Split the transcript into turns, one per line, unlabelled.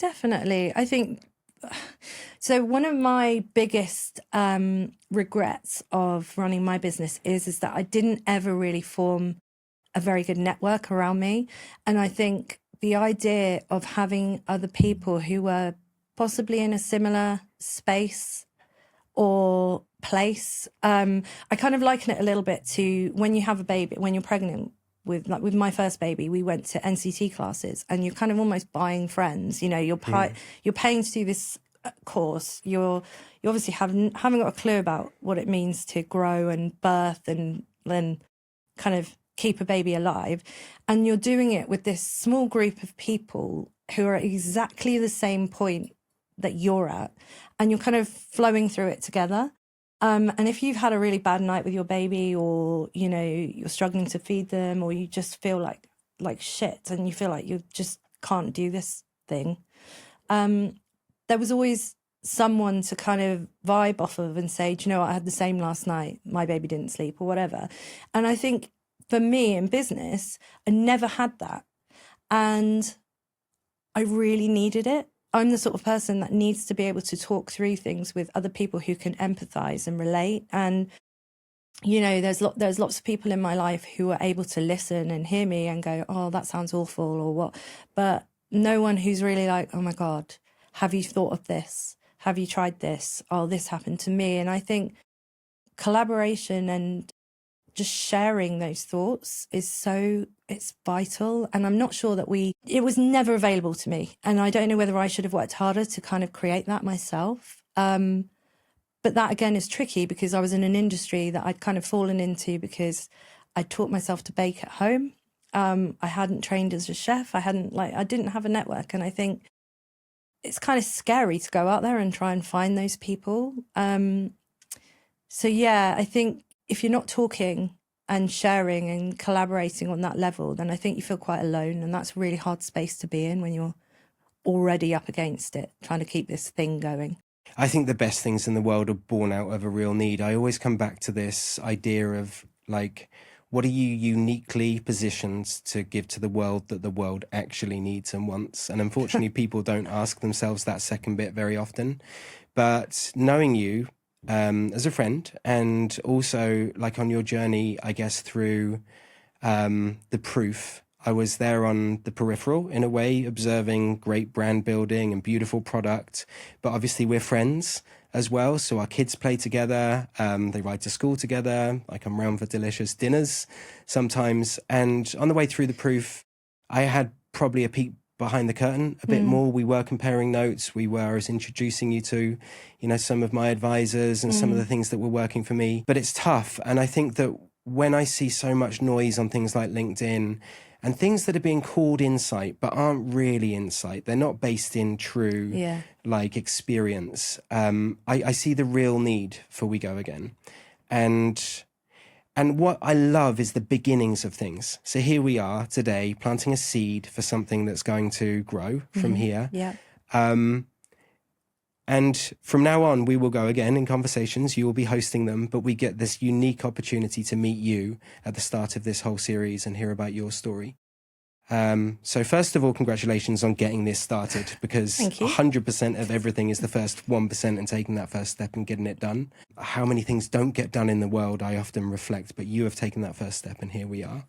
Definitely. I think so. One of my biggest regrets of running my business is that I didn't ever really form a very good network around me. And I think the idea of having other people who were possibly in a similar space or place, I kind of liken it a little bit to when you have a baby, when you're pregnant. With my first baby, we went to NCT classes, and you're kind of almost buying friends. You know, you're paying to do this course. You obviously haven't got a clue about what it means to grow and birth and then kind of keep a baby alive, and you're doing it with this small group of people who are at exactly the same point that you're at, and you're kind of flowing through it together. And if you've had a really bad night with your baby, or you're struggling to feed them, or you just feel like shit, and you feel like you just can't do this thing, there was always someone to kind of vibe off of and say, do you know what, I had the same last night, my baby didn't sleep or whatever. And I think for me in business, I never had that, and I really needed it. I'm the sort of person that needs to be able to talk through things with other people who can empathize and relate. And, there's lots of people in my life who are able to listen and hear me and go, oh, that sounds awful or what. But no one who's really like, oh my God, have you thought of this? Have you tried this? Oh, this happened to me. And I think collaboration and just sharing those thoughts it's vital. And I'm not sure that it was never available to me. And I don't know whether I should have worked harder to kind of create that myself. But that again is tricky because I was in an industry that I'd kind of fallen into because I taught myself to bake at home. I hadn't trained as a chef. I didn't have a network. And I think it's kind of scary to go out there and try and find those people. So yeah, I think if you're not talking and sharing and collaborating on that level, then I think you feel quite alone. And that's a really hard space to be in when you're already up against it, trying to keep this thing going.
I think the best things in the world are born out of a real need. I always come back to this idea of what are you uniquely positioned to give to the world that the world actually needs and wants? And unfortunately, people don't ask themselves that second bit very often. But knowing you, as a friend, and also on your journey, I guess, through the proof, I was there on the peripheral in a way, observing great brand building and beautiful product. But obviously we're friends as well. So our kids play together. They ride to school together. I come round for delicious dinners sometimes. And on the way through the proof, I had probably a peek behind the curtain a bit more. We were comparing notes. I was introducing you to, some of my advisors and some of the things that were working for me. But it's tough. And I think that when I see so much noise on things like LinkedIn and things that are being called insight, but aren't really insight, they're not based in true experience. I see the real need for We Go Again. And what I love is the beginnings of things. So here we are today planting a seed for something that's going to grow from here.
Yeah.
And from now on, we will go again in conversations. You will be hosting them, but we get this unique opportunity to meet you at the start of this whole series and hear about your story. So first of all, congratulations on getting this started, because 100% of everything is the first 1% and taking that first step and getting it done. How many things don't get done in the world, I often reflect, but you have taken that first step and here we are.